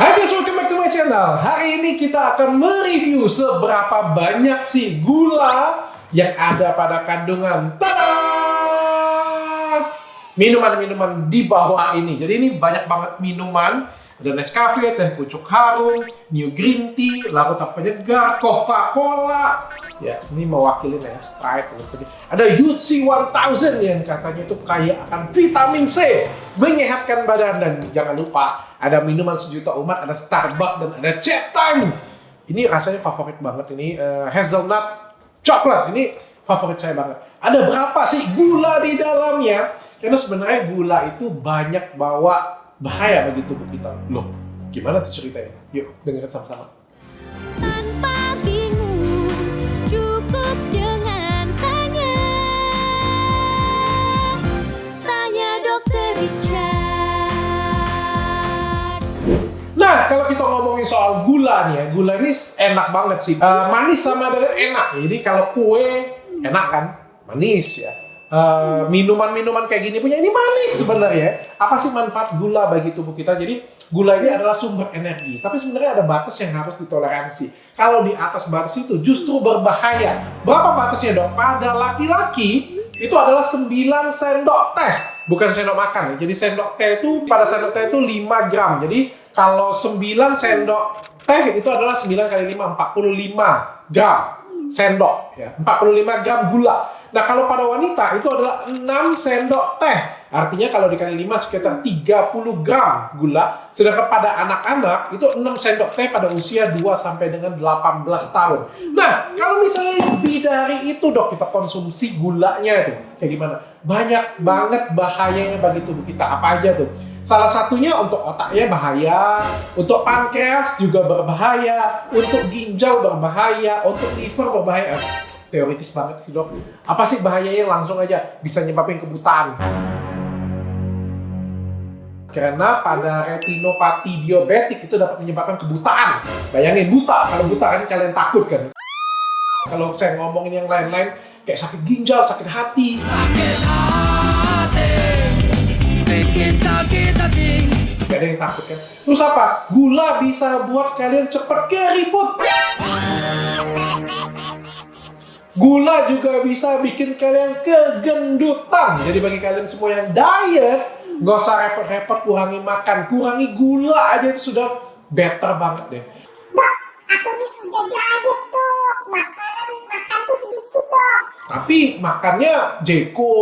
Hai guys, welcome back to my channel. Hari ini kita akan mereview seberapa banyak sih gula yang ada pada kandungan minuman-minuman di bawah ini. Jadi ini banyak banget minuman. Ada Nescafe, teh pucuk harum, New Green Tea, larutan penyegar, Coca-Cola. Ya, ini mewakili Sprite. Ada UC 1000 yang katanya itu kaya akan vitamin C, menyehatkan badan. Dan jangan lupa ada minuman sejuta umat, ada Starbucks dan ada Chat Time. Ini rasanya favorit banget ini hazelnut coklat. Ini favorit saya banget. Ada berapa sih gula di dalamnya? Karena sebenarnya gula itu banyak bawa bahaya bagi tubuh kita. Loh, gimana tuh ceritanya? Yuk, dengerin sama-sama. Tanpa bingung, cukup dengan tanya. Tanya Dokter Richard. Nah, kalau kita ngomongin soal gula nih ya, gula ini enak banget sih. Manis sama dengan enak. Jadi kalau kue enak kan, manis ya. Minuman-minuman kayak gini punya ini manis sebenarnya. Apa sih manfaat gula bagi tubuh kita? Jadi gula ini adalah sumber energi, tapi sebenarnya ada batas yang harus ditoleransi. Kalau di atas batas itu justru berbahaya. Berapa batasnya dok? Pada laki-laki itu adalah 9 sendok teh, bukan sendok makan. Jadi sendok teh itu pada sendok teh itu 5 gram. Jadi kalau 9 sendok teh itu adalah 9 kali 5, 45 gram sendok ya, 45 gram gula. Nah, kalau pada wanita itu adalah 6 sendok teh. Artinya kalau dikali 5 sekitar 30 gram gula. Sedangkan pada anak-anak itu 6 sendok teh pada usia 2 sampai dengan 18 tahun. Nah, kalau misalnya lebih dari itu dok, kita konsumsi gulanya itu kayak gimana? Banyak banget bahayanya bagi tubuh kita. Apa aja tuh? Salah satunya untuk otaknya bahaya, untuk pankreas juga berbahaya, untuk ginjal berbahaya, untuk liver berbahaya. Teoritis banget sih dok. Apa sih bahayanya? Langsung aja bisa nyebabin kebutaan. Karena pada retinopati diabetik itu dapat menyebabkan kebutaan. Bayangin buta, kalau buta kan kalian takut kan. Kalau saya ngomongin yang lain-lain kayak sakit ginjal, sakit hati. Sakit hati, bikin sakit hati. Gak ada yang takut kan. Terus apa? Gula bisa buat kalian cepet keriput. Gula juga bisa bikin kalian kegendutan. Jadi bagi kalian semua yang diet, nggak usah repot-repot kurangi makan, kurangi gula aja itu sudah better banget deh. Dok, aku ini sudah diet dok, makan tuh sedikit dok. Tapi makannya jeko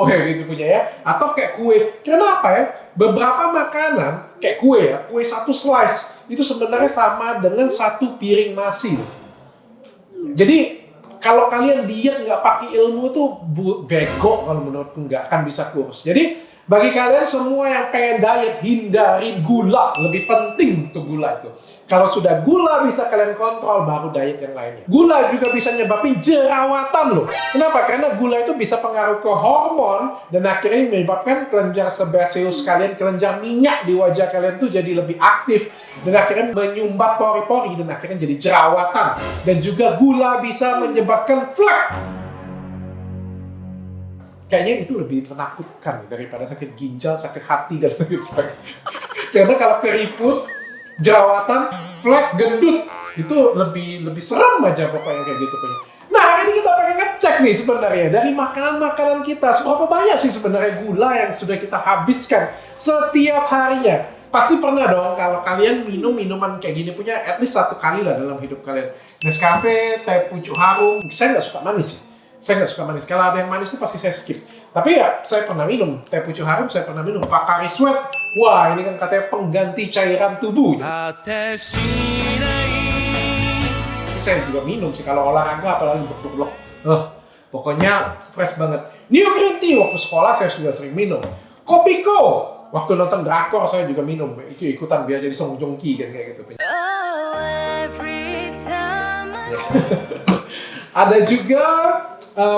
kayak gitu punya ya, atau kayak kue. Kenapa ya? Beberapa makanan kayak kue ya, kue 1 slice itu sebenarnya sama dengan 1 piring nasi. Jadi kalau kalian diet nggak pakai ilmu tuh bego, kalau menurutku nggak akan bisa kurus. Jadi bagi kalian semua yang pengen diet, hindari gula. Lebih penting tuh gula itu. Kalau sudah gula bisa kalian kontrol, baru diet yang lainnya. Gula juga bisa nyebabin jerawatan loh. Kenapa? Karena gula itu bisa pengaruh ke hormon dan akhirnya menyebabkan kelenjar sebaseus kalian, kelenjar minyak di wajah kalian tuh jadi lebih aktif dan akhirnya menyumbat pori-pori dan akhirnya jadi jerawatan. Dan juga gula bisa menyebabkan flek. Kayaknya itu lebih menakutkan daripada sakit ginjal, sakit hati, dan sakit flek. Karena kalau keriput, jerawatan, flek, gendut, itu lebih serem aja pokoknya kayak gitu. Nah, hari ini kita pengen ngecek nih sebenarnya dari makanan-makanan kita. Seberapa banyak sih sebenarnya gula yang sudah kita habiskan setiap harinya. Pasti pernah dong kalau kalian minum minuman kayak gini punya at least 1 kali lah dalam hidup kalian. Nescafe, teh pucuk harum. Saya nggak suka manis sih. Saya nggak suka manis. Kalau ada yang manis itu pasti saya skip. Tapi ya saya pernah minum teh pucuk harum, saya pernah minum Pocari Sweat. Wah, ini kan katanya pengganti cairan tubuh. Saya juga minum sih kalau olahraga, apalagi blok-blok. Pokoknya fresh banget. New Green Tea waktu sekolah saya sudah sering minum. Kopiko waktu nonton drakor saya juga minum. Itu ikutan biar jadi Song Joong Ki kan kayak gitu. Oh, every time Ada juga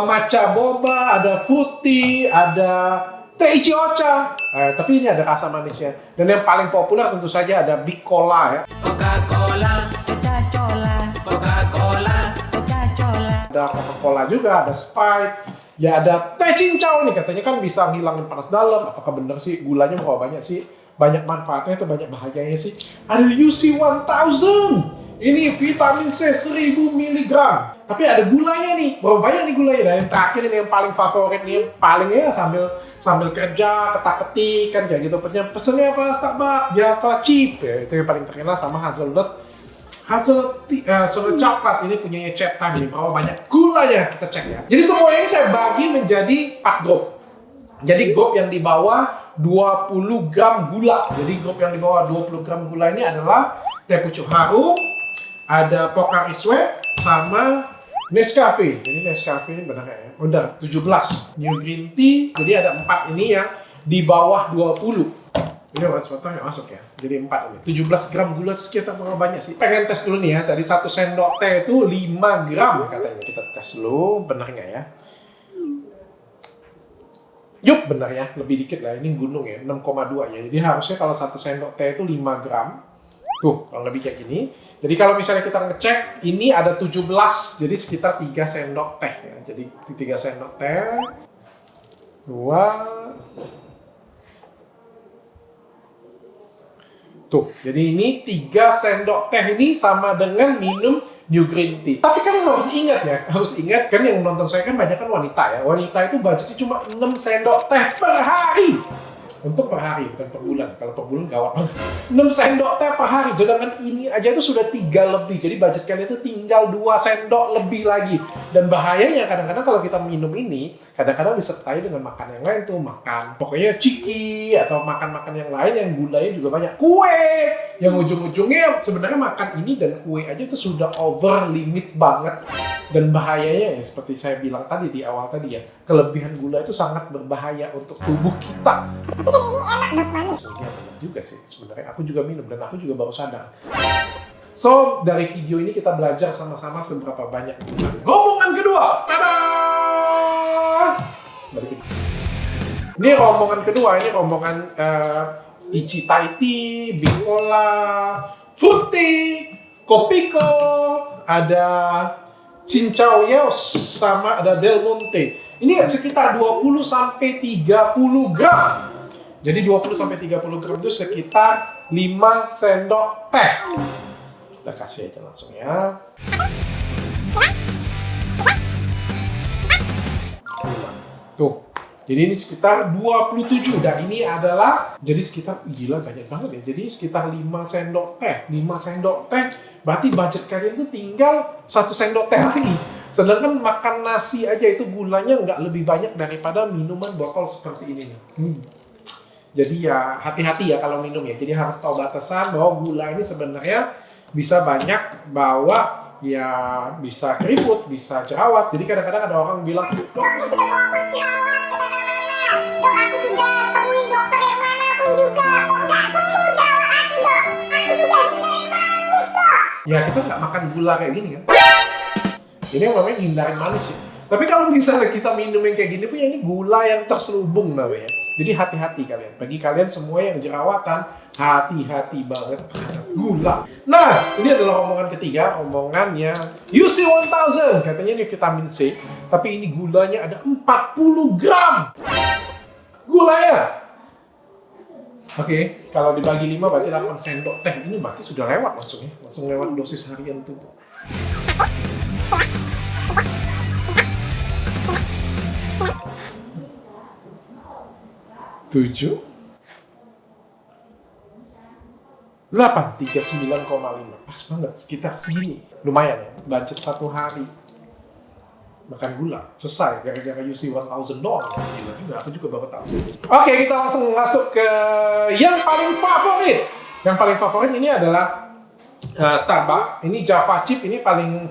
matcha boba, ada fruity, ada teh ichi ocha. Tapi ini ada rasa manisnya. Dan yang paling populer tentu saja ada Big Cola ya. Coca-Cola, Coca-Cola, Coca-Cola, Coca-Cola. Ada Coca-Cola juga, ada Sprite. Ya ada teh cincau nih katanya kan bisa ngilangin panas dalam. Apakah bener sih gulanya berapa banyak sih? banyak manfaatnya atau banyak bahayanya sih? Ada UC 1000. Ini vitamin C 1000 mg. Tapi ada gulanya nih. Berapa banyak nih gulanya? Dan yang terakhir ini yang paling favorit nih, yang paling ya sambil kerja, ketak-ketik kan kayak gitu. Pesennya apa? Starbucks, Java Chip. Ya, itu yang paling terkenal sama hazelnut coklat. Ini punyanya Chat Time nih. Berapa banyak gulanya? Kita cek ya. Jadi semua ini saya bagi menjadi 4 grup. Jadi grup yang di bawah 20 gram gula. Jadi grup yang di bawah 20 gram gula ini adalah teh pucuk harum, ada Pocari Sweat, sama Nescafe. Jadi Nescafe ini benar ya? Udah 17. New Green Tea. Jadi ada 4 ini yang di bawah 20. Ini orang sepotong yang masuk ya. Jadi 4 ini. 17 gram gula itu sekitar berapa banyak sih? Pengen tes dulu nih ya. Jadi 1 sendok teh itu 5 gram katanya. Kita tes dulu, benar nggak ya? Yup, benar ya. Lebih dikit lah. Ini gunung ya. 6,2 ya. Jadi harusnya kalau 1 sendok teh itu 5 gram. Tuh, kalau lebih kayak gini. Jadi kalau misalnya kita ngecek, ini ada 17. Jadi sekitar 3 sendok teh ya. Jadi 3 sendok teh. 2. Tuh, jadi ini 3 sendok teh ini sama dengan minum New Green Tea. Tapi kan harus ingat kan yang nonton saya kan banyak kan wanita ya. Wanita itu budgetnya cuma 6 sendok teh per hari. Untuk per hari, bukan per bulan. Kalau per bulan gawat banget. 6 sendok teh per hari. Sedangkan ini aja itu sudah 3 lebih. Jadi budget kalian itu tinggal 2 sendok lebih lagi. Dan bahayanya kadang-kadang kalau kita minum ini, kadang-kadang disertai dengan makan yang lain tuh. Makan pokoknya ciki atau makan-makan yang lain yang gulanya juga banyak. Kue! Yang ujung-ujungnya sebenarnya makan ini dan kue aja itu sudah over limit banget. Dan bahayanya ya seperti saya bilang tadi di awal tadi ya. Kelebihan gula itu sangat berbahaya untuk tubuh kita. Ini enak dok, manis. Iya benar juga sih sebenarnya. Aku juga minum dan aku juga baru sadar. So, dari video ini kita belajar sama-sama seberapa banyak gula. Rombongan kedua! Tada! Balik. Ini rombongan kedua, ini rombongan Ichi Thai Tea, Bicola, Fruity, Kopiko, ada Cincau Yaos, sama ada Del Monte. Ini sekitar 20 sampai 30 gram. Jadi 20 sampai 30 gram itu sekitar 5 sendok teh. Kita kasih aja langsung ya. 5. Tuh. Jadi ini sekitar 27 dan ini adalah jadi sekitar gila banyak banget ya. Jadi sekitar 5 sendok teh. 5 sendok teh berarti budget kalian tuh tinggal 1 sendok teh lagi. Sedangkan makan nasi aja itu gulanya nggak lebih banyak daripada minuman botol seperti ini nih. Jadi ya hati-hati ya kalau minum ya. Jadi harus tahu batasan bahwa gula ini sebenarnya bisa banyak bawa ya bisa keriput, bisa jerawat. Jadi kadang-kadang ada orang bilang, "Dok, Aku sudah ngomong jerawat kemana-mana. Dok, aku sudah temuin dokter yang mana pun juga. Kok nggak sembuh jerawat aku dok? Aku sudah hindari manis dok. ya kita nggak makan gula kayak gini kan." Ini yang namanya hindarin manis sih. Tapi kalau misalnya kita minum yang kayak gini pun ya ini gula yang terselubung namanya. Jadi hati-hati kalian. Bagi kalian semua yang jerawatan, hati-hati banget terhadap gula. Nah, ini adalah omongan ketiga, omongannya UC 1000. Katanya ini vitamin C, tapi ini gulanya ada 40 gram. Gulanya. Oke, kalau dibagi 5 berarti 8 sendok teh. Ini berarti sudah lewat langsung ya. Langsung lewat dosis harian tubuh. 7 8 39,5 pas banget sekitar segini lumayan ya budget 1 hari makan gula selesai gara-gara UC 1000 doang gila juga aku juga baru tahu. Oke, kita langsung masuk ke yang paling favorit ini adalah Starbucks. Ini Java Chip ini paling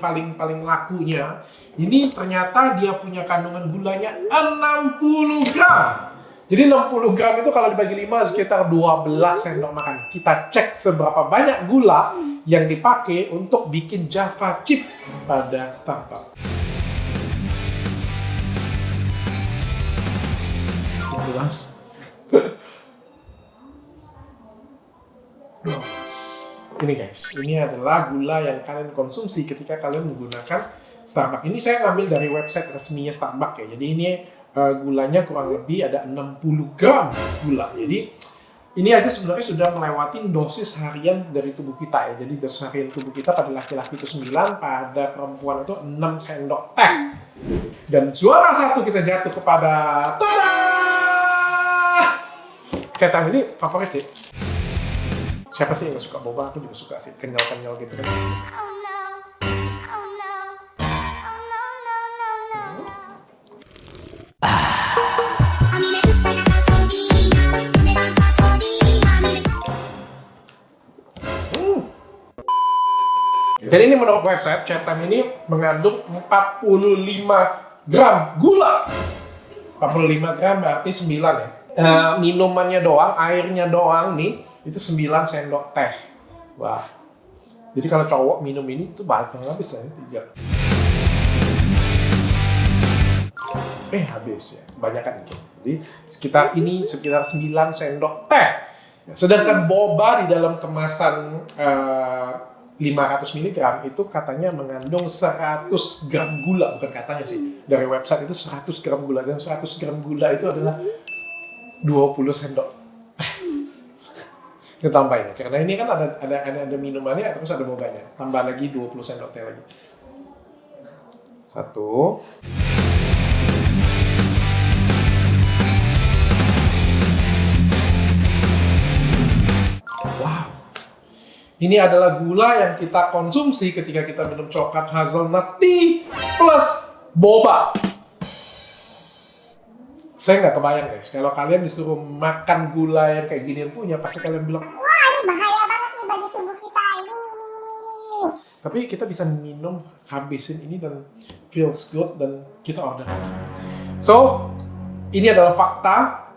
lakunya. Ini ternyata dia punya kandungan gulanya 60 gram. Jadi 60 gram itu kalau dibagi 5 sekitar 12 sendok makan. Kita cek seberapa banyak gula yang dipakai untuk bikin Java Chip pada Starbucks. 11 12. Ini guys, ini adalah gula yang kalian konsumsi ketika kalian menggunakan Starbucks. Ini saya ngambil dari website resminya Starbucks ya. Jadi ini gulanya kurang lebih ada 60 gram gula. Jadi ini aja sebenarnya sudah melewati dosis harian dari tubuh kita ya. Jadi dosis harian tubuh kita pada laki-laki itu 9, pada perempuan itu 6 sendok teh. Dan juara 1 kita jatuh kepada tada! Cetam ini favorit sih. Siapa sih yang gak suka boba? Aku juga suka sih, kenyal-kenyal gitu kan. Oh no, oh no, oh no, no, no, no. Dan ini menurut website, Cetam ini mengandung 45 gram gula. 45 gram berarti 9 ya. Minumannya doang, airnya doang nih, itu 9 sendok teh. Wah. Jadi kalau cowok minum ini tuh banyak habis ya, 3. Habis ya, banyak kan gitu. Jadi sekitar 9 sendok teh. Sedangkan boba di dalam kemasan 500 mg itu katanya mengandung 100 gram gula, bukan katanya sih. Dari website itu 100 gram gula, dan 100 gram gula itu adalah 20 sendok teh. Kita tambahin ya, karena ini kan ada minumannya terus ada bobanya. Tambah lagi 20 sendok teh lagi. 1. Wow. Ini adalah gula yang kita konsumsi ketika kita minum coklat hazelnut tea plus boba. Saya nggak kebayang guys, kalau kalian disuruh makan gula yang kayak ginian punya, pasti kalian bilang, Wah, ini bahaya banget nih bagi tubuh kita. Ini. tapi kita bisa minum, habisin ini dan feels good dan kita order lagi. So, ini adalah fakta.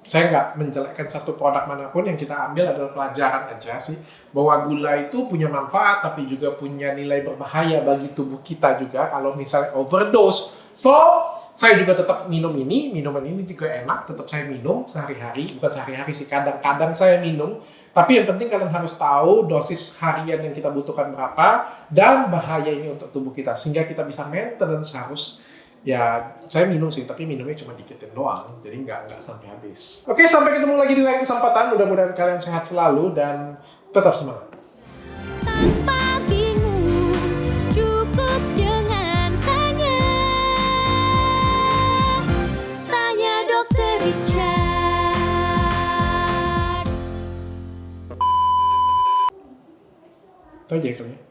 Saya nggak menjelekkan satu produk manapun, yang kita ambil adalah pelajaran aja sih, bahwa gula itu punya manfaat tapi juga punya nilai berbahaya bagi tubuh kita juga kalau misalnya overdose. So, saya juga tetap minum ini, minuman ini juga enak, tetap saya minum sehari-hari, bukan sehari-hari sih, kadang-kadang saya minum. Tapi yang penting kalian harus tahu dosis harian yang kita butuhkan berapa dan bahaya ini untuk tubuh kita, sehingga kita bisa maintenance harus. Ya, saya minum sih, tapi minumnya cuma dikitin doang, jadi nggak sampai habis. Oke, sampai ketemu lagi di lain kesempatan. Mudah-mudahan kalian sehat selalu dan tetap semangat. Tanpa bingung, cukup dengan tanya. Tanya Dokter Richard. Itu aja kali ya.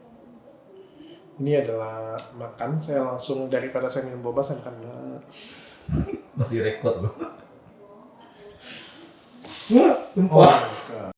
Ini adalah makan, saya langsung daripada saya minum boba, saya makan. Masih rekod loh. Oh my God.